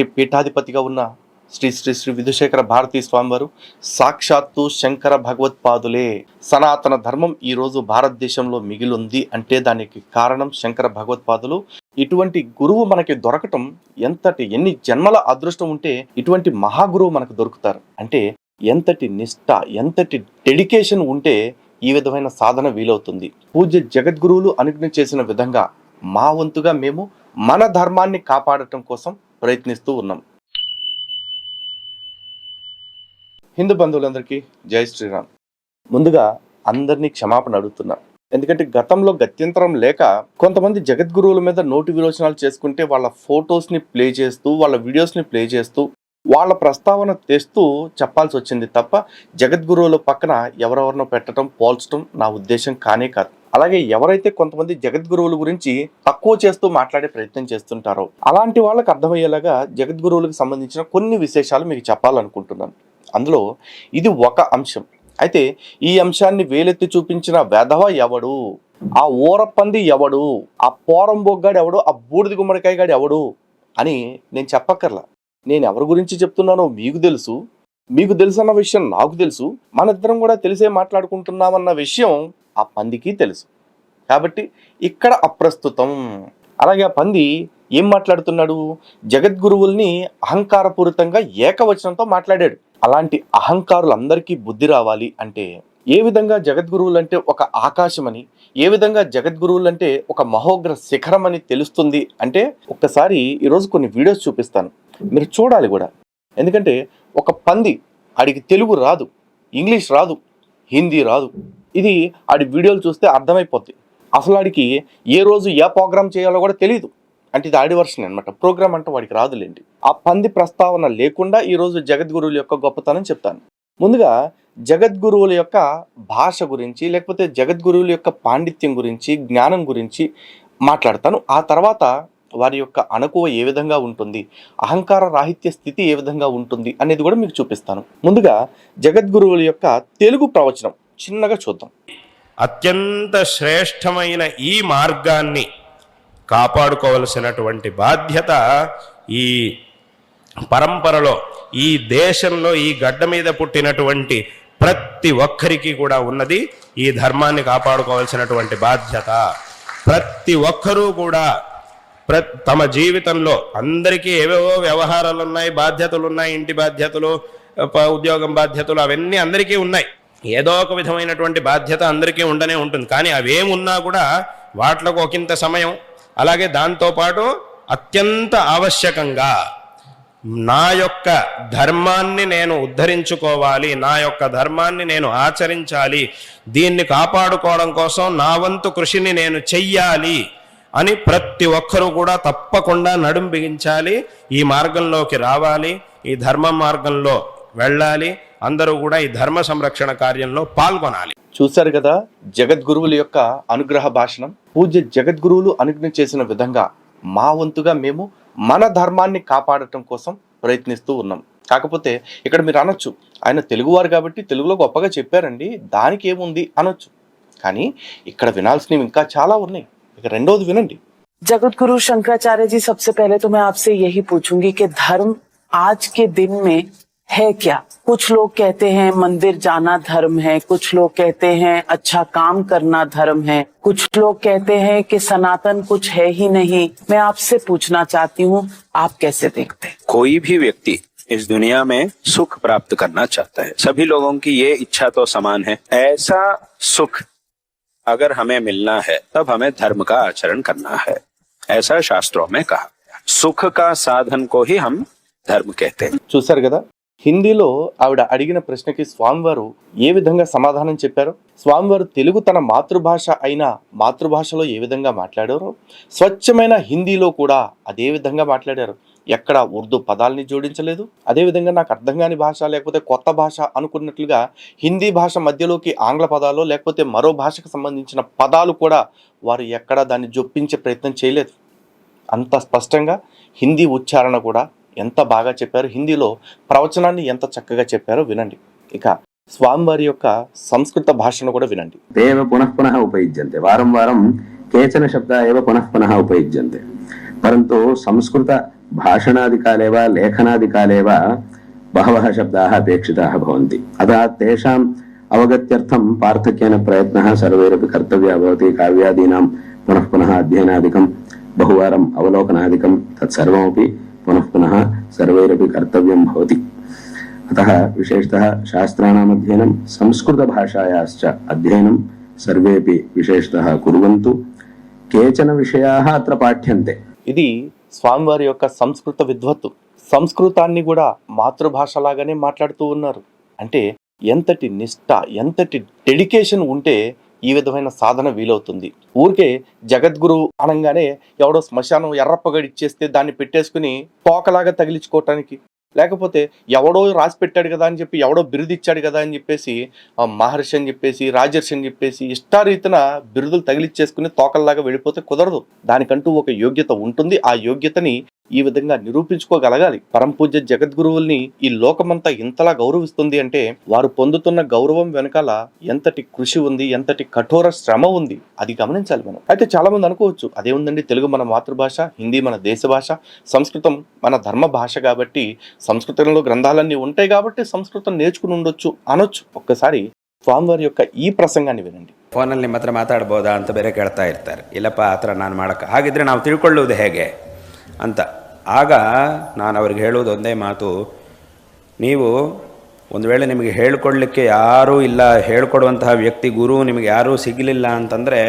పీఠాధిపతిగా ఉన్న శ్రీ శ్రీ శ్రీ విధుశేఖర భారతీ స్వామివారు సాక్షాత్తు శంకర భగవత్పాదులే. సనాతన ధర్మం ఈరోజు భారతదేశంలో మిగిలింది అంటే దానికి కారణం శంకర భగవత్పాదులు. ఇటువంటి గురువు మనకి దొరకటం ఎన్ని జన్మల అదృష్టం ఉంటే ఇటువంటి మహాగురువు మనకు దొరుకుతారు అంటే ఎంతటి నిష్ఠ, ఎంతటి డెడికేషన్ ఉంటే ఈ విధమైన సాధన వీలవుతుంది. పూజ్య జగద్గురువులు అనుజ్ఞ చేసిన విధంగా మా వంతుగా మేము మన ధర్మాన్ని కాపాడటం కోసం ప్రయత్నిస్తూ ఉన్నాం. హిందూ బంధువులందరికీ జై శ్రీరామ్. ముందుగా అందరినీ క్షమాపణ అడుగుతున్నా. ఎందుకంటే గతంలో గత్యంతరం లేక కొంతమంది జగద్గురువుల మీద నోటి విరోచనాలు చేసుకుంటే వాళ్ళ ఫొటోస్ని ప్లే చేస్తూ, వాళ్ళ వీడియోస్ని ప్లే చేస్తూ, వాళ్ళ ప్రస్తావన తెస్తూ చెప్పాల్సి వచ్చింది తప్ప జగద్గురువుల పక్కన ఎవరెవరినో పెట్టడం, పోల్చడం నా ఉద్దేశం కానే కాదు. అలాగే ఎవరైతే కొంతమంది జగద్గురువుల గురించి తక్కువ చేస్తూ మాట్లాడే ప్రయత్నం చేస్తుంటారో అలాంటి వాళ్ళకి అర్థమయ్యేలాగా జగద్గురువులకు సంబంధించిన కొన్ని విశేషాలు మీకు చెప్పాలనుకుంటున్నాను. అందులో ఇది ఒక అంశం. అయితే ఈ అంశాన్ని వేలెత్తి చూపించిన వెధవ ఎవడు, ఆ ఊరపంది ఎవడు, ఆ పోరంబొగ్గాడు ఎవడు, ఆ బూడిద గుమ్మడికాయ గాడు ఎవడు అని నేను చెప్పక్కర్లా. నేను ఎవరి గురించి చెప్తున్నానో మీకు తెలుసు, మీకు తెలుసన్న విషయం నాకు తెలుసు, మన ఇద్దరం కూడా తెలిసే మాట్లాడుకుంటున్నామన్న విషయం ఆ పందికి తెలుసు. కాబట్టి ఇక్కడ అప్రస్తుతం. అలాగే ఆ పంది ఏం మాట్లాడుతున్నాడు? జగద్గురువుల్ని అహంకారపూరితంగా ఏకవచనంతో మాట్లాడాడు. అలాంటి అహంకారులందరికీ బుద్ధి రావాలి అంటే ఏ విధంగా జగద్గురువులు అంటే ఒక ఆకాశమని, ఏ విధంగా జగద్గురువులు అంటే ఒక మహోగ్ర శిఖరం అని తెలుస్తుంది అంటే ఒక్కసారి ఈరోజు కొన్ని వీడియోస్ చూపిస్తాను, మీరు చూడాలి కూడా. ఎందుకంటే ఒక పంది, ఆడికి తెలుగు రాదు, ఇంగ్లీష్ రాదు, హిందీ రాదు. ఇది ఆడి వీడియోలు చూస్తే అర్థమైపోద్ది. అసలు ఆడికి ఏ రోజు ఏ ప్రోగ్రామ్ చేయాలో కూడా తెలియదు. అంటే ఇది ఆడి వర్షన్ అనమాట. ప్రోగ్రామ్ అంటే వాడికి రాదులేండి. ఆ పంది ప్రస్తావన లేకుండా ఈరోజు జగద్గురువుల యొక్క గొప్పతనం చెప్తాను. ముందుగా జగద్గురువుల యొక్క భాష గురించి, లేకపోతే జగద్గురువుల యొక్క పాండిత్యం గురించి, జ్ఞానం గురించి మాట్లాడతాను. ఆ తర్వాత వారి యొక్క అణకువ ఏ విధంగా ఉంటుంది, అహంకార రాహిత్య స్థితి ఏ విధంగా ఉంటుంది అనేది కూడా మీకు చూపిస్తాను. ముందుగా జగద్గురువుల యొక్క తెలుగు ప్రవచనం చిన్నగా చూద్దాం. అత్యంత శ్రేష్టమైన ఈ మార్గాన్ని కాపాడుకోవలసినటువంటి బాధ్యత ఈ పరంపరలో, ఈ దేశంలో, ఈ గడ్డ మీద పుట్టినటువంటి ప్రతి ఒక్కరికి కూడా ఉన్నది. ఈ ధర్మాన్ని కాపాడుకోవాల్సినటువంటి బాధ్యత ప్రతి ఒక్కరూ కూడా తమ జీవితంలో, అందరికీ ఏవేవో వ్యవహారాలు ఉన్నాయి, బాధ్యతలు ఉన్నాయి, ఇంటి బాధ్యతలు, ఉద్యోగం బాధ్యతలు, అవన్నీ అందరికీ ఉన్నాయి. ఏదో ఒక విధమైనటువంటి బాధ్యత అందరికీ ఉండనే ఉంటుంది. కానీ అవేమున్నా కూడా వాటికి ఒకంత సమయం, అలాగే దాంతోపాటు అత్యంత ఆవశ్యకంగా నా యొక్క ధర్మాన్ని నేను ఉద్ధరించుకోవాలి, నా యొక్క ధర్మాన్ని నేను ఆచరించాలి, దీన్ని కాపాడుకోవడం కోసం నా వంతు కృషిని నేను చెయ్యాలి అని ప్రతి ఒక్కరూ కూడా తప్పకుండా నడుం బిగించాలి. ఈ మార్గంలోకి రావాలి, ఈ ధర్మ మార్గంలో వెళ్ళాలి. అందరూ కూడా ఈ ధర్మ సంరక్షణ కార్యంలో పాల్గొనాలి. చూశారు కదా జగద్గురువుల యొక్క అనుగ్రహ భాషణం. పూజ్య జగద్గురువులు అనుజ్ఞ చేసిన విధంగా మా వంతుగా మేము మన ధర్మాన్ని కాపాడటం కోసం ప్రయత్నిస్తూ ఉన్నాం. కాకపోతే ఇక్కడ మీరు అనొచ్చు, ఆయన తెలుగువారు కాబట్టి తెలుగులో గొప్పగా చెప్పారండి, దానికి ఏముంది అనొచ్చు. కానీ ఇక్కడ వినాల్సినవి ఇంకా చాలా ఉన్నాయి. ఇక రెండోది వినండి. जगतगुरु शंकराचार्य जी, सबसे पहले तो मैं आपसे यही पूछूंगी कि धर्म आज के दिन में है क्या? कुछ लोग कहते हैं मंदिर जाना धर्म है, कुछ लोग कहते हैं अच्छा काम करना धर्म है, कुछ लोग कहते हैं कि सनातन कुछ है ही नहीं। मैं आपसे पूछना चाहती हूँ, आप कैसे देखते हैं? कोई भी व्यक्ति इस दुनिया में सुख प्राप्त करना चाहता है, सभी लोगों की ये इच्छा तो समान है। ऐसा सुख अगर हमें मिलना है तब हमें धर्म का आचरण करना है, ऐसा शास्त्रों में कहा गया। सुख का साधन को ही हम धर्म कहते हैं। చూశారు కదా హిందీలో ఆవిడ అడిగిన ప్రశ్నకి స్వామివారు ఏ విధంగా సమాధానం చెప్పారో, స్వామివారు తెలుగు తన మాతృభాష అయిన మాతృభాషలో ఏ విధంగా మాట్లాడారో స్వచ్ఛమైన హిందీలో కూడా అదే విధంగా మాట్లాడారు. ఎక్కడ ఉర్దూ పదాలని జోడించలేదు. అదేవిధంగా నాకు అర్థం కాని భాష, లేకపోతే కొత్త భాష అనుకున్నట్లుగా హిందీ భాష మధ్యలోకి ఆంగ్ల పదాలు, లేకపోతే మరో భాషకు సంబంధించిన పదాలు కూడా వారు ఎక్కడ దాన్ని జొప్పించే ప్రయత్నం చేయలేదు. అంత స్పష్టంగా హిందీ ఉచ్చారణ కూడా ఎంత బాగా చెప్పారు, హిందీలో ప్రవచనాన్ని ఎంత చక్కగా చెప్పారో వినండి. ఇక స్వామివారి యొక్క సంస్కృత భాషను కూడా వినండి. దేవ పునః పునః ఉపయుజ్యంతే, వారం వారం కేచన శబ్ద ఏవ పునః పునః ఉపయుజ్యంతే, परंतु संस्कृत भाषणादिकाले वा लेखनादिकाले वा बहवः शब्दाः अपेक्षिताः भवन्ति। अतः तेषाम् अवगत्यर्थं पार्थक्येन प्रयत्नः सर्वैरपि कर्तव्यः भवति। काव्यादीनां पुनः पुनः अध्ययनादिकं बहुवारम् अवलोकनादिकं तत्सर्वमपि पुनः पुनः सर्वैरपि कर्तव्यं भवति। अतः विशेषतः शास्त्राणाम् अध्ययनं संस्कृतभाषायाश्च अध्ययनं सर्वेपि विशेषतः कुर्वन्तु। केचन विषयाः अत्र पाठ्यन्ते। ఇది స్వామివారి యొక్క సంస్కృత విద్వత్తు. సంస్కృతాన్ని కూడా మాతృభాషలాగానే మాట్లాడుతూ ఉన్నారు. అంటే ఎంతటి నిష్ఠ, ఎంతటి డెడికేషన్ ఉంటే ఈ విధమైన సాధన వీలవుతుంది. ఊరికే జగద్గురు అనగానే ఎవడో శ్మశానం ఎర్రప్పగడి ఇచ్చేస్తే దాన్ని పెట్టేసుకుని తోకలాగా తగిలించుకోవటానికి, లేకపోతే ఎవడో రాసి పెట్టాడు కదా అని చెప్పి, ఎవడో బిరుదు ఇచ్చాడు కదా అని చెప్పేసి మహర్షి అని చెప్పేసి, రాజర్షి అని చెప్పేసి ఇష్టారీతిన బిరుదులు తగిలిచ్చేసుకుని తోకల్లాగా వెళ్ళిపోతే కుదరదు. దానికంటూ ఒక యోగ్యత ఉంటుంది. ఆ యోగ్యతని ఈ విధంగా నిరూపించుకోగలగాలి. పరమపూజ్య జగద్గురువుల్ని ఈ లోకమంతా ఇంతలా గౌరవిస్తుంది అంటే వారు పొందుతున్న గౌరవం వెనకాల ఎంతటి కృషి ఉంది, ఎంతటి కఠోర శ్రమ ఉంది, అది గమనించాలి మనం. అయితే చాలా మంది అనుకోవచ్చు, అదేముందండి, తెలుగు మన మాతృభాష, హిందీ మన దేశ భాష, సంస్కృతం మన ధర్మ భాష కాబట్టి సంస్కృతంలో గ్రంథాలన్నీ ఉంటాయి కాబట్టి సంస్కృతం నేర్చుకుని ఉండొచ్చు అనొచ్చు. ఒక్కసారి ಸ್ವಾಮಿವಾರಿ యొక్క ಈ ಪ್ರಸಂಗವನ್ನು ವಿనండి. ಫೋನಲ್ಲಿ ನಿಮ್ಮ ಹತ್ರ ಮಾತಾಡ್ಬೋದಾ ಅಂತ ಬೇರೆ ಕೇಳ್ತಾ ಇರ್ತಾರೆ. ಇಲ್ಲಪ್ಪ ಆ ಥರ ನಾನು ಮಾಡೋಕ್ಕೆ, ಹಾಗಿದ್ರೆ ನಾವು ತಿಳ್ಕೊಳ್ಳೋದು ಹೇಗೆ ಅಂತ. ಆಗ ನಾನು ಅವ್ರಿಗೆ ಹೇಳೋದು ಒಂದೇ ಮಾತು, ನೀವು ಒಂದು ವೇಳೆ ನಿಮಗೆ ಹೇಳ್ಕೊಡ್ಲಿಕ್ಕೆ ಯಾರೂ ಇಲ್ಲ, ಹೇಳ್ಕೊಡುವಂತಹ ವ್ಯಕ್ತಿ ಗುರು ನಿಮಗೆ ಯಾರೂ ಸಿಗಲಿಲ್ಲ ಅಂತಂದರೆ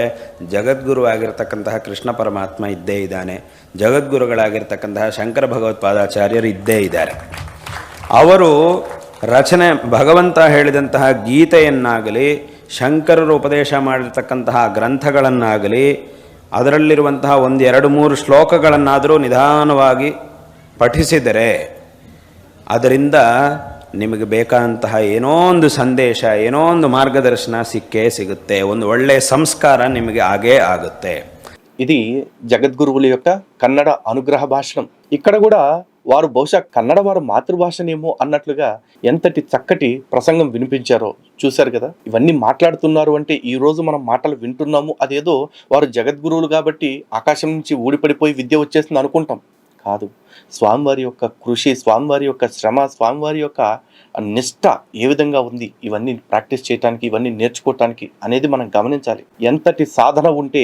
ಜಗದ್ಗುರು ಆಗಿರ್ತಕ್ಕಂತಹ ಕೃಷ್ಣ ಪರಮಾತ್ಮ ಇದ್ದೇ ಇದ್ದಾನೆ, ಜಗದ್ಗುರುಗಳಾಗಿರ್ತಕ್ಕಂತಹ ಶಂಕರ ಭಗವತ್ಪಾದಾಚಾರ್ಯರು ಇದ್ದೇ ಇದ್ದಾರೆ. ಅವರು ರಚನೆ ಭಗವಂತ ಹೇಳಿದಂತಹ ಗೀತೆಯನ್ನಾಗಲಿ, ಶಂಕರರು ಉಪದೇಶ ಮಾಡಿರ್ತಕ್ಕಂತಹ ಗ್ರಂಥಗಳನ್ನಾಗಲಿ, ಅದರಲ್ಲಿರುವಂತಹ 1-2-3 ಶ್ಲೋಕಗಳನ್ನಾದರೂ ನಿಧಾನವಾಗಿ ಪಠಿಸಿದರೆ ಅದರಿಂದ ನಿಮಗೆ ಬೇಕಾದಂತಹ ಏನೋ ಒಂದು ಸಂದೇಶ, ಏನೋ ಒಂದು ಮಾರ್ಗದರ್ಶನ ಸಿಕ್ಕೇ ಸಿಗುತ್ತೆ. ಒಂದು ಒಳ್ಳೆಯ ಸಂಸ್ಕಾರ ನಿಮಗೆ ಆಗೇ ಆಗುತ್ತೆ. ఇది జగద్గురువుల యొక్క కన్నడ అనుగ్రహ భాషణం. ఇక్కడ కూడా వారు బహుశా కన్నడ వారు మాతృభాషనేమో అన్నట్లుగా ఎంతటి చక్కటి ప్రసంగం వినిపించారో చూశారు కదా. ఇవన్నీ మాట్లాడుతున్నారు అంటే ఈ రోజు మనం మాటలు వింటున్నాము, అదేదో వారు జగద్గురువులు కాబట్టి ఆకాశం నుంచి ఊడిపడిపోయి విద్య వచ్చేస్తుంది అనుకుంటాం. కాదు, స్వామివారి యొక్క కృషి, స్వామివారి యొక్క శ్రమ, స్వామివారి యొక్క నిష్ఠ ఏ విధంగా ఉంది ఇవన్నీ ప్రాక్టీస్ చేయడానికి, ఇవన్నీ నేర్చుకోవటానికి అనేది మనం గమనించాలి. ఎంతటి సాధన ఉంటే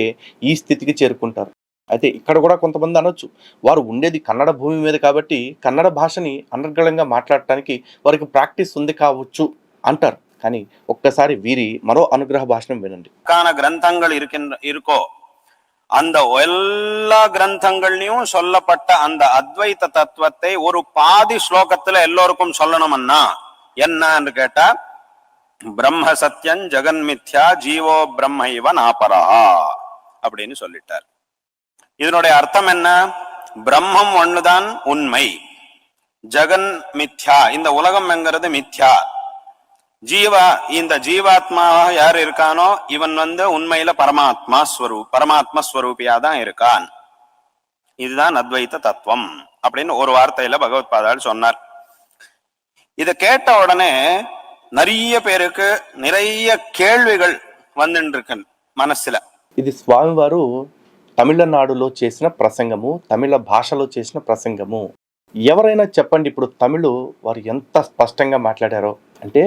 ఈ స్థితికి చేరుకుంటారు. అయితే ఇక్కడ కూడా కొంతమంది అనొచ్చు, వారు ఉండేది కన్నడ భూమి మీద కాబట్టి కన్నడ భాషని అనర్గళంగా మాట్లాడటానికి వారికి ప్రాక్టీస్ ఉంది కావచ్చు అంటారు. కానీ ఒక్కసారి వీరి మరో అనుగ్రహ భాషణం వినండి. கிரந்தங்கள் இருக்கோ அந்த எல்லா கிரந்தங்கள்லயும் சொல்லப்பட்ட அந்த அத்வைத தத்துவத்தை ஒரு பாதி ஸ்லோகத்துல எல்லோருக்கும் சொல்லணும்னா என்னன்னு கேட்டா, பிரம்ம சத்யம் ஜெகன்மித்யா ஜீவோ பிரம்ம இவ நாபரா அப்படின்னு சொல்லிட்டார். இதனுடைய அர்த்தம் என்ன? பிரம்மம் ஒண்ணுதான் உண்மை, ஜெகன் மித்யா, இந்த உலகம் என்கிறது மித்யா, ஜீவா இந்த ஜீவாத்மாவாக யார் இருக்கானோ இவன் உண்மையில பரமாத்மா ஸ்வரூபியா தான் இருக்கான். இதுதான் அத்வைத தத்துவம் அப்படின்னு ஒரு வார்த்தையில பகவத்பாதால் சொன்னார். இத கேட்ட உடனே நிறைய பேருக்கு நிறைய கேள்விகள் வந்துட்டு இருக்கு మనసుல. ఇది స్వామివారు తమిళనాడులో చేసిన ప్రసంగము, తమిళ భాషలో చేసిన ప్రసంగము. ఎవరైనా చెప్పండి, ఇప్పుడు తమిళ వారు ఎంత స్పష్టంగా మాట్లాడారో. అంటే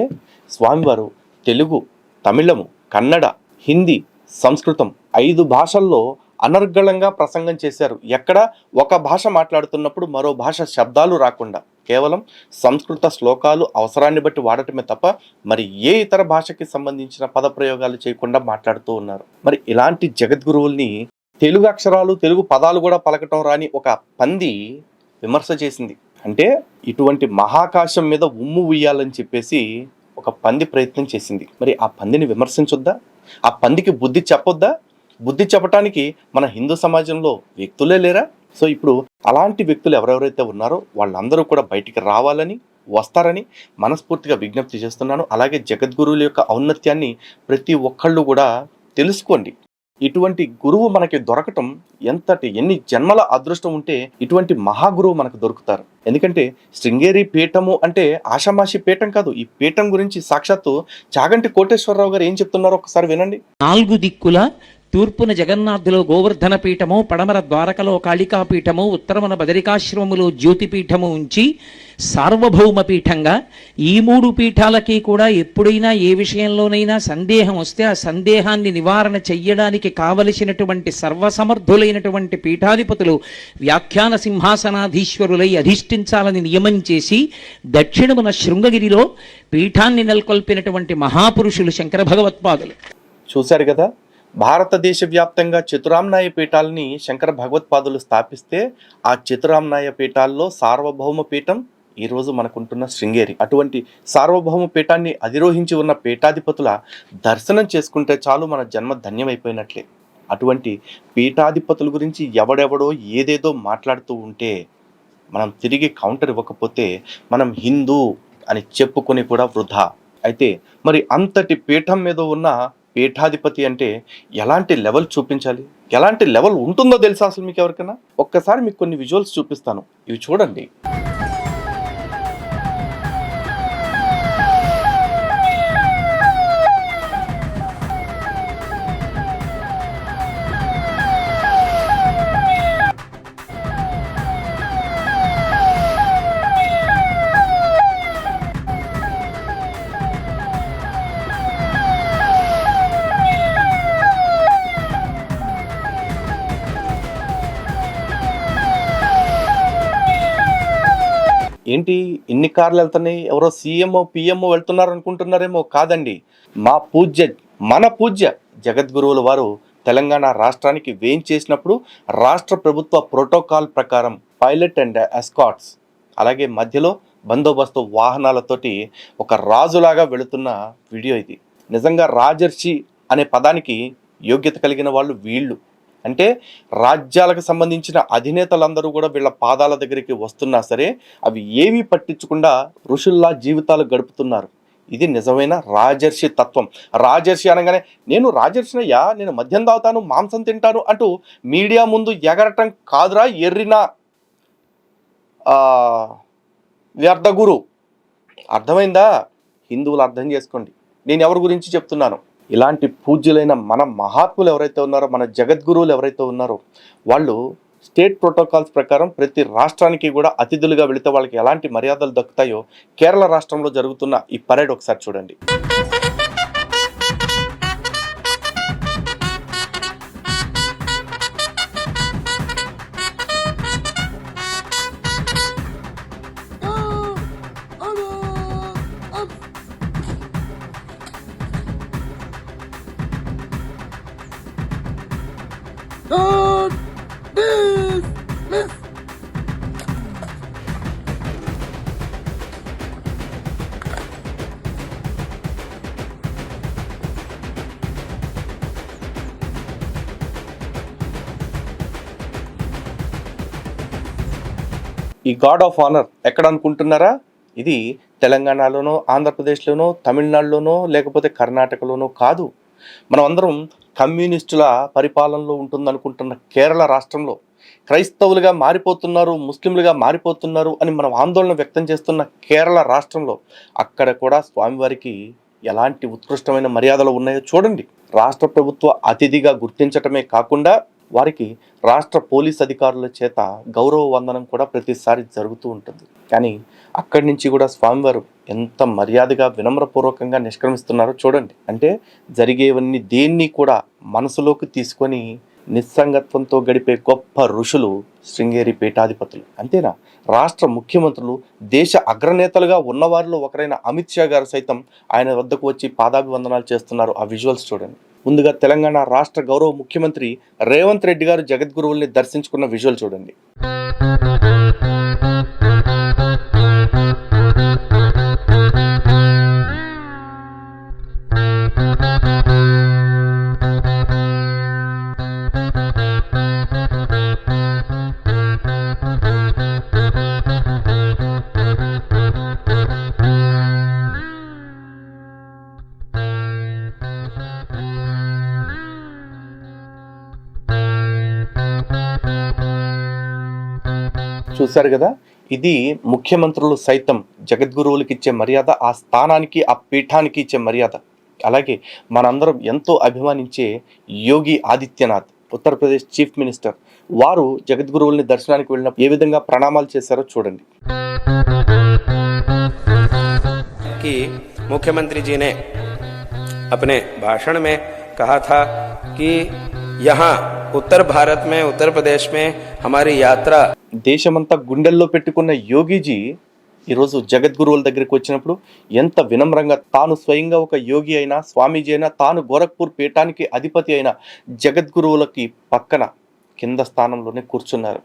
స్వామివారు తెలుగు, తమిళము, కన్నడ, హిందీ, సంస్కృతం 5 భాషల్లో అనర్గళంగా ప్రసంగం చేశారు. ఎక్కడ ఒక భాష మాట్లాడుతున్నప్పుడు మరో భాష శబ్దాలు రాకుండా కేవలం సంస్కృత శ్లోకాలు అవసరాన్ని బట్టి వాడటమే తప్ప మరి ఏ ఇతర భాషకి సంబంధించిన పదప్రయోగాలు చేయకుండా మాట్లాడుతూ ఉన్నారు. మరి ఇలాంటి జగద్గురువుల్ని తెలుగు అక్షరాలు, తెలుగు పదాలు కూడా పలకటం రాని ఒక పంది విమర్శ చేసింది. అంటే ఇటువంటి మహాకాశం మీద ఉమ్ము ఉయ్యాలని చెప్పేసి ఒక పంది ప్రయత్నం చేసింది. మరి ఆ పందిని విమర్శించొద్దా? ఆ పందికి బుద్ధి చెప్పొద్దా? బుద్ధి చెప్పటానికి మన హిందూ సమాజంలో వ్యక్తులే లేరా? సో ఇప్పుడు అలాంటి వ్యక్తులు ఎవరెవరైతే ఉన్నారో వాళ్ళందరూ కూడా బయటికి రావాలని, వస్తారని మనస్ఫూర్తిగా విజ్ఞప్తి చేస్తున్నాను. అలాగే జగద్గురువుల యొక్క ఔన్నత్యాన్ని ప్రతి ఒక్కళ్ళు కూడా తెలుసుకోండి. ఇటువంటి గురువు మనకి దొరకటం ఎన్ని జన్మల అదృష్టం ఉంటే ఇటువంటి మహాగురువు మనకు దొరుకుతారు. ఎందుకంటే శృంగేరి పీఠము అంటే ఆషామాషి పీఠం కాదు. ఈ పీఠం గురించి సాక్షాత్తు చాగంటి కోటేశ్వరరావు గారు ఏం చెప్తున్నారో ఒకసారి వినండి. 4 దిక్కుల తూర్పున జగన్నాథులో గోవర్ధన పీఠము, పడమర ద్వారకలో కాళికాపీఠము, ఉత్తరమున బదరికాశ్రమములో జ్యోతిపీఠము ఉంచి సార్వభౌమ పీఠంగా ఈ 3 పీఠాలకి కూడా ఎప్పుడైనా ఏ విషయంలోనైనా సందేహం వస్తే ఆ సందేహాన్ని నివారణ చెయ్యడానికి కావలసినటువంటి సర్వసమర్థులైనటువంటి పీఠాధిపతులు వ్యాఖ్యాన సింహాసనాధీశ్వరులై అధిష్ఠించాలని నియమం చేసి దక్షిణమున శృంగగిరిలో పీఠాన్ని నెలకొల్పినటువంటి మహాపురుషులు శంకర భగవత్పాదులు. చూశారు కదా, భారతదేశ వ్యాప్తంగా చతురామ్నాయ పీఠాలని శంకర భగవత్పాదులు స్థాపిస్తే ఆ చతురామ్నాయ పీఠాల్లో సార్వభౌమ పీఠం ఈరోజు మనకుంటున్న శృంగేరి. అటువంటి సార్వభౌమ పీఠాన్ని అధిరోహించి ఉన్న పీఠాధిపతుల దర్శనం చేసుకుంటే చాలు మన జన్మ ధన్యమైపోయినట్లే. అటువంటి పీఠాధిపతుల గురించి ఎవడెవడో ఏదేదో మాట్లాడుతూ ఉంటే మనం తిరిగి కౌంటర్ ఇవ్వకపోతే మనం హిందూ అని చెప్పుకొని కూడా వృధా. అయితే మరి అంతటి పీఠం మీద ఉన్న పీఠాధిపతి అంటే ఎలాంటి లెవెల్ చూపించాలి, ఎలాంటి లెవెల్ ఉంటుందో తెలుసా అసలు మీకు ఎవరికైనా? ఒక్కసారి మీకు కొన్ని విజువల్స్ చూపిస్తాను, ఇవి చూడండి. ఏంటి ఇన్ని కార్లు వెళ్తున్నాయి, ఎవరో సీఎంఓ పిఎంఓ వెళ్తున్నారు అనుకుంటున్నారేమో? కాదండి, మన పూజ్య జగద్గురువుల వారు తెలంగాణ రాష్ట్రానికి వేయించేసినప్పుడు రాష్ట్ర ప్రభుత్వ ప్రోటోకాల్ ప్రకారం పైలట్ అండ్ ఎస్కాట్స్, అలాగే మధ్యలో బందోబస్తు వాహనాలతోటి ఒక రాజులాగా వెళుతున్న వీడియో ఇది. నిజంగా రాజర్షి అనే పదానికి యోగ్యత కలిగిన వాళ్ళు వీళ్ళు. అంటే రాజ్యాలకు సంబంధించిన అధినేతలందరూ కూడా వీళ్ళ పాదాల దగ్గరికి వస్తున్నా సరే అవి ఏమీ పట్టించకుండా ఋషుల్లా జీవితాలు గడుపుతున్నారు. ఇది నిజమైన రాజర్షి తత్వం. రాజర్షి అనగానే నేను రాజర్షినయ్యా, నేను మద్యం తాగుతాను, మాంసం తింటాను అంటూ మీడియా ముందు ఎగరటం కాదురా ఎర్రినా వ్యర్థ గురు. అర్థమైందా? హిందువులు అర్థం చేసుకోండి నేను ఎవరి గురించి చెప్తున్నాను. ఇలాంటి పూజ్యులైన మన మహాత్ములు ఎవరైతే ఉన్నారో, మన జగద్గురువులు ఎవరైతే ఉన్నారో, వాళ్ళు స్టేట్ ప్రోటోకాల్స్ ప్రకారం ప్రతి రాష్ట్రానికి కూడా అతిథులుగా వెళితే వాళ్ళకి ఎలాంటి మర్యాదలు దక్కుతాయో కేరళ రాష్ట్రంలో జరుగుతున్న ఈ పరేడ్ ఒకసారి చూడండి. ఈ గార్డ్ ఆఫ్ ఆనర్ ఎక్కడ అనుకుంటున్నారా? ఇది తెలంగాణలోనో, ఆంధ్రప్రదేశ్లోనో, తమిళనాడులోనో, లేకపోతే కర్ణాటకలోనో కాదు. మనం అందరం కమ్యూనిస్టుల పరిపాలనలో ఉంటుందనుకుంటున్న కేరళ రాష్ట్రంలో క్రైస్తవులుగా మారిపోతున్నారు, ముస్లింలుగా మారిపోతున్నారు అని మనం ఆందోళన వ్యక్తం చేస్తున్న కేరళ రాష్ట్రంలో అక్కడ కూడా స్వామివారికి ఎలాంటి ఉత్కృష్టమైన మర్యాదలు ఉన్నాయో చూడండి. రాష్ట్ర ప్రభుత్వ అతిథిగా గుర్తించటమే కాకుండా వారికి రాష్ట్ర పోలీస్ అధికారుల చేత గౌరవ వందనం కూడా ప్రతిసారి జరుగుతూ ఉంటుంది. కానీ అక్కడి నుంచి కూడా స్వామివారు ఎంత మర్యాదగా వినమ్రపూర్వకంగా నిష్క్రమిస్తున్నారో చూడండి. అంటే జరిగేవన్నీ దేన్ని కూడా మనసులోకి తీసుకొని నిస్సంగత్వంతో గడిపే గొప్ప ఋషులు శృంగేరి పీఠాధిపతులు. అంతేనా, రాష్ట్ర ముఖ్యమంత్రులు, దేశ అగ్రనేతలుగా ఉన్నవారిలో ఒకరైన అమిత్ షా గారు సైతం ఆయన వద్దకు వచ్చి పాదాభివందనాలు చేస్తున్నారు. ఆ విజువల్స్ చూడండి. ముందుగా తెలంగాణ రాష్ట్ర గౌరవ ముఖ్యమంత్రి రేవంత్ రెడ్డి గారు జగద్గురువుల్ని దర్శించుకున్న విజువల్ చూడండి. చూశారు కదా, ఇది ముఖ్యమంత్రులు సైతం జగద్గురువులకి ఇచ్చే మర్యాద, ఆ స్థానానికి, ఆ పీఠానికి ఇచ్చే మర్యాద. అలాగే మనందరం ఎంతో అభిమానించే యోగి ఆదిత్యనాథ్, ఉత్తరప్రదేశ్ చీఫ్ మినిస్టర్, వారు జగద్గురువుల్ని దర్శనానికి వెళ్ళినప్పుడు ఏ విధంగా ప్రణామాలు చేశారో చూడండి. कि मुख्यमंत्री जी ने अपने भाषण में कहा था कि यहाँ उत्तर भारत में, उत्तर प्रदेश में हमारी यात्रा దేశమంతా గుండెల్లో పెట్టుకున్న యోగిజీ ఈరోజు జగద్గురువుల దగ్గరికి వచ్చినప్పుడు ఎంత వినమ్రంగా, తాను స్వయంగా ఒక యోగి అయినా, స్వామీజీ అయినా, తాను గోరఖ్పూర్ పీఠానికి అధిపతి అయిన జగద్గురువులకి పక్కన కింద స్థానంలోనే కూర్చున్నారు.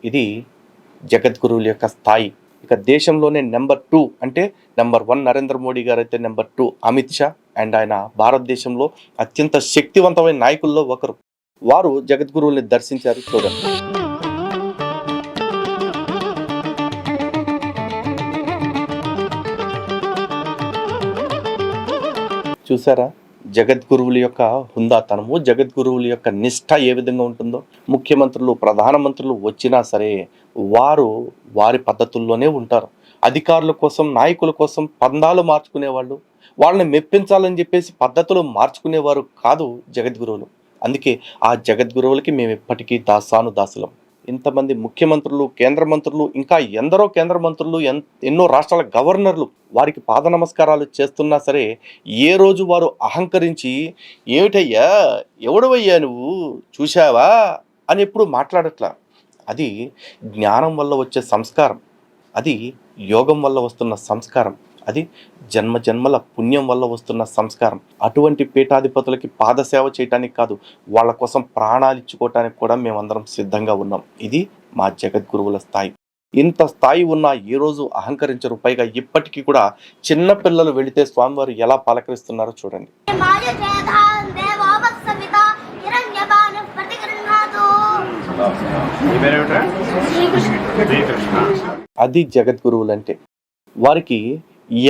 ఇది జగద్గురువుల యొక్క స్థాయి. ఇక దేశంలోనే నెంబర్ 2 అంటే నెంబర్ 1 నరేంద్ర మోడీ గారు అయితే నెంబర్ 2 అమిత్ షా, అండ్ ఆయన భారతదేశంలో అత్యంత శక్తివంతమైన నాయకుల్లో ఒకరు. వారు జగద్గురువుల్ని దర్శించారు. చూడండి. చూసారా జగద్గురువుల యొక్క హుందాతనము, జగద్గురువుల యొక్క నిష్ఠ ఏ విధంగా ఉంటుందో. ముఖ్యమంత్రులు, ప్రధానమంత్రులు వచ్చినా సరే వారు వారి పద్ధతుల్లోనే ఉంటారు. అధికారుల కోసం, నాయకుల కోసం పందాలు మార్చుకునేవాళ్ళు, వాళ్ళని మెప్పించాలని చెప్పేసి పద్ధతులు మార్చుకునేవారు కాదు జగద్గురువులు. అందుకే ఆ జగద్గురువులకి మేము ఎప్పటికీ దాసులం. ఇంతమంది ముఖ్యమంత్రులు, కేంద్ర మంత్రులు, ఇంకా ఎందరో కేంద్ర మంత్రులు, ఎన్నో రాష్ట్రాల గవర్నర్లు వారికి పాద నమస్కారాలు చేస్తున్నా సరే ఏ రోజు వారు అహంకరించి ఏమిటయ్యా, ఎవడవయ్యా నువ్వు, చూశావా అని ఎప్పుడు మాట్లాడట్లా. అది జ్ఞానం వల్ల వచ్చే సంస్కారం, అది యోగం వల్ల వస్తున్న సంస్కారం, అది జన్మ జన్మల పుణ్యం వల్ల వస్తున్న సంస్కారం. అటువంటి పీఠాధిపతులకి పాదసేవ చేయటానికి కాదు, వాళ్ళ కోసం ప్రాణాలు ఇచ్చుకోవటానికి కూడా మేమందరం సిద్ధంగా ఉన్నాం. ఇది మా జగద్గురువుల స్థాయి. ఇంత స్థాయి ఉన్న ఏ రోజు అహంకరించరు. పైగా ఇప్పటికీ కూడా చిన్న పిల్లలు వెళితే స్వామివారు ఎలా పలకరిస్తున్నారో చూడండి. అది జగద్గురువులు అంటే. వారికి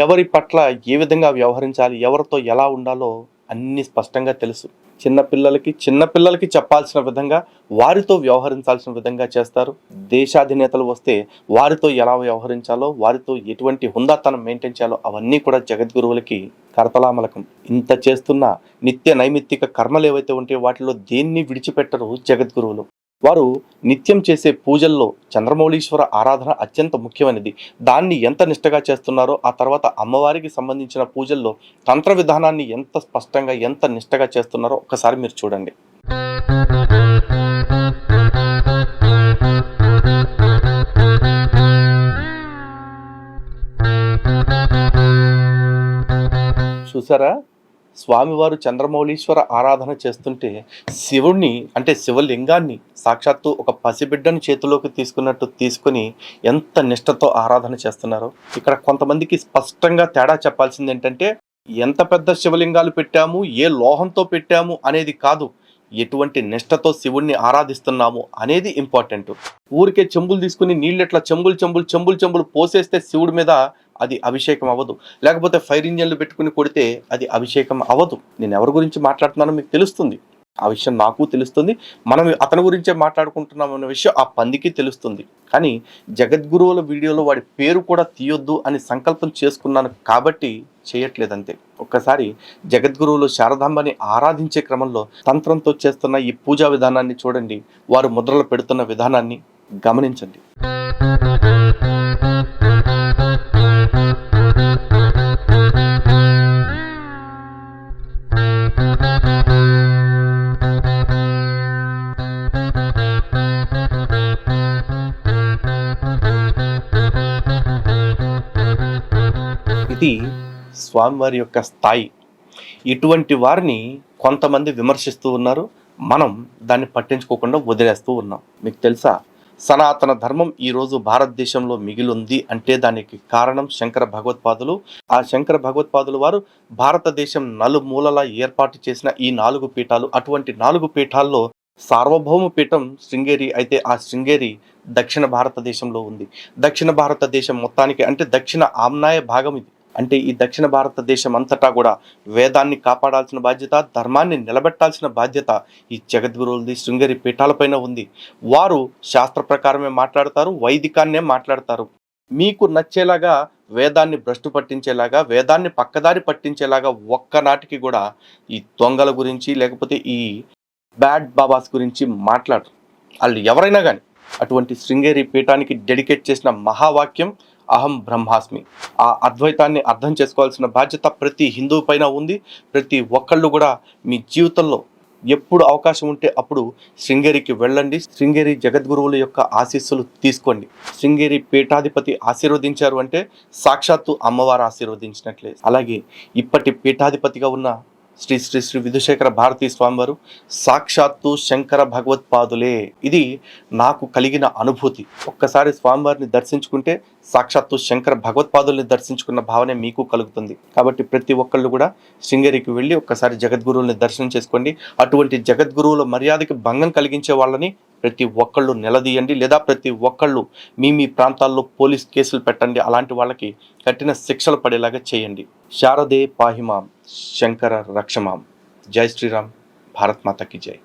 ఎవరి పట్ల ఏ విధంగా వ్యవహరించాలి, ఎవరితో ఎలా ఉండాలో అన్ని స్పష్టంగా తెలుసు. చిన్నపిల్లలకి చెప్పాల్సిన విధంగా, వారితో వ్యవహరించాల్సిన విధంగా చేస్తారు. దేశాధినేతలు వస్తే వారితో ఎలా వ్యవహరించాలో, వారితో ఎటువంటి హుందాతనం మెయింటైన్ చేయాలో అవన్నీ కూడా జగద్గురువులకి కరతలామలకం. ఇంత చేస్తున్న నిత్య నైమిత్తిక కర్మలు ఏవైతే ఉంటాయో వాటిలో దేన్ని విడిచిపెట్టరు జగద్గురువులు. వారు నిత్యం చేసే పూజల్లో చంద్రమౌళీశ్వర ఆరాధన అత్యంత ముఖ్యమైనది. దాన్ని ఎంత నిష్టగా చేస్తున్నారో, ఆ తర్వాత అమ్మవారికి సంబంధించిన పూజల్లో తంత్ర విధానాన్ని ఎంత స్పష్టంగా, ఎంత నిష్టగా చేస్తున్నారో ఒకసారి మీరు చూడండి. చూసారా, స్వామివారు చంద్రమౌళీశ్వర ఆరాధన చేస్తుంటే శివుణ్ణి, అంటే శివలింగాన్ని సాక్షాత్తు ఒక పసిబిడ్డని చేతిలోకి తీసుకున్నట్టు తీసుకుని ఎంత నిష్టతో ఆరాధన చేస్తున్నారో. ఇక్కడ కొంతమందికి స్పష్టంగా తేడా చెప్పాల్సింది ఏంటంటే, ఎంత పెద్ద శివలింగాలు పెట్టాము, ఏ లోహంతో పెట్టాము అనేది కాదు, ఎటువంటి నిష్టతో శివుణ్ణి ఆరాధిస్తున్నాము అనేది ఇంపార్టెంట్. ఊరికే చెంబులు తీసుకుని నీళ్ళు ఎట్లా చెంబులు పోసేస్తే శివుడి మీద అది అభిషేకం అవ్వదు. లేకపోతే ఫైర్ ఇంజన్లు పెట్టుకుని కొడితే అది అభిషేకం అవ్వదు. నేను ఎవరి గురించి మాట్లాడుతున్నానో మీకు తెలుస్తుంది, ఆ విషయం నాకు తెలుస్తుంది. మనం అతని గురించే మాట్లాడుకుంటున్నాం అన్న విషయం ఆ పందికి తెలుస్తుంది. కానీ జగద్గురువుల వీడియోలో వాడి పేరు కూడా తీయొద్దు అని సంకల్పం చేసుకున్నాను కాబట్టి చేయట్లేదంతే. ఒక్కసారి జగద్గురువులు శారదాంబని ఆరాధించే క్రమంలో తంత్రంతో చేస్తున్న ఈ పూజా విధానాన్ని చూడండి, వారు ముద్రలు పెడుతున్న విధానాన్ని గమనించండి. ఇది స్వామివారి యొక్క స్థాయి. ఇటువంటి వారిని కొంతమంది విమర్శిస్తూ ఉన్నారు, మనం దాన్ని పట్టించుకోకుండా వదిలేస్తూ ఉన్నాం. మీకు తెలుసా, సనాతన ధర్మం ఈరోజు భారతదేశంలో మిగిలింది అంటే దానికి కారణం శంకర భగవత్పాదులు. ఆ శంకర భగవత్పాదులు వారు భారతదేశం నలుమూలలా ఏర్పాటు చేసిన ఈ 4 పీఠాలు. అటువంటి 4 పీఠాల్లో సార్వభౌమ పీఠం శృంగేరి అయితే ఆ శృంగేరి దక్షిణ భారతదేశంలో ఉంది. దక్షిణ భారతదేశం మొత్తానికి అంటే దక్షిణ ఆమ్నాయ భాగం ఇది. అంటే ఈ దక్షిణ భారతదేశం అంతటా కూడా వేదాన్ని కాపాడాల్సిన బాధ్యత, ధర్మాన్ని నిలబెట్టాల్సిన బాధ్యత ఈ జగద్గురువులది శృంగేరి పీఠాలపైన ఉంది. వారు శాస్త్ర ప్రకారమే మాట్లాడతారు, వైదికాన్నే మాట్లాడతారు. మీకు నచ్చేలాగా వేదాన్ని భ్రష్టు పట్టించేలాగా, వేదాన్ని పక్కదారి పట్టించేలాగా ఒక్కనాటికి కూడా ఈ దొంగల గురించి లేకపోతే ఈ బ్యాడ్ బాబాస్ గురించి మాట్లాడరు. వాళ్ళు ఎవరైనా కానీ అటువంటి శృంగేరి పీఠానికి డెడికేట్ చేసిన మహావాక్యం అహం బ్రహ్మాస్మి. ఆ అద్వైతాన్ని అర్థం చేసుకోవాల్సిన బాధ్యత ప్రతి హిందువు పైన ఉంది. ప్రతి ఒక్కళ్ళు కూడా మీ జీవితంలో ఎప్పుడు అవకాశం ఉంటే అప్పుడు శృంగేరికి వెళ్ళండి. శృంగేరి జగద్గురువుల యొక్క ఆశీస్సులు తీసుకోండి. శృంగేరి పీఠాధిపతి ఆశీర్వదించారు అంటే సాక్షాత్తు అమ్మవారు ఆశీర్వదించినట్లే. అలాగే ఇప్పటి పీఠాధిపతిగా ఉన్న శ్రీ శ్రీ శ్రీ విధుశేఖర భారతీ స్వామివారు సాక్షాత్తు శంకర భగవత్పాదులే. ఇది నాకు కలిగిన అనుభూతి. ఒక్కసారి స్వామివారిని దర్శించుకుంటే సాక్షాత్తు శంకర భగవత్పాదుల్ని దర్శించుకున్న భావనే మీకు కలుగుతుంది. కాబట్టి ప్రతి ఒక్కళ్ళు కూడా శృంగేరికి వెళ్ళి ఒక్కసారి జగద్గురువుల్ని దర్శనం చేసుకోండి. అటువంటి జగద్గురువుల మర్యాదకి భంగం కలిగించే వాళ్ళని ప్రతి ఒక్కళ్ళు నిలదీయండి, లేదా ప్రతి ఒక్కళ్ళు మీ ప్రాంతాల్లో పోలీస్ కేసులు పెట్టండి. అలాంటి వాళ్ళకి కఠిన శిక్షలు పడేలాగా చేయండి. శారదే పాహిమాం, శంకర రక్షమాం. జై శ్రీరామ్. భారత్ మాతా కీ జై.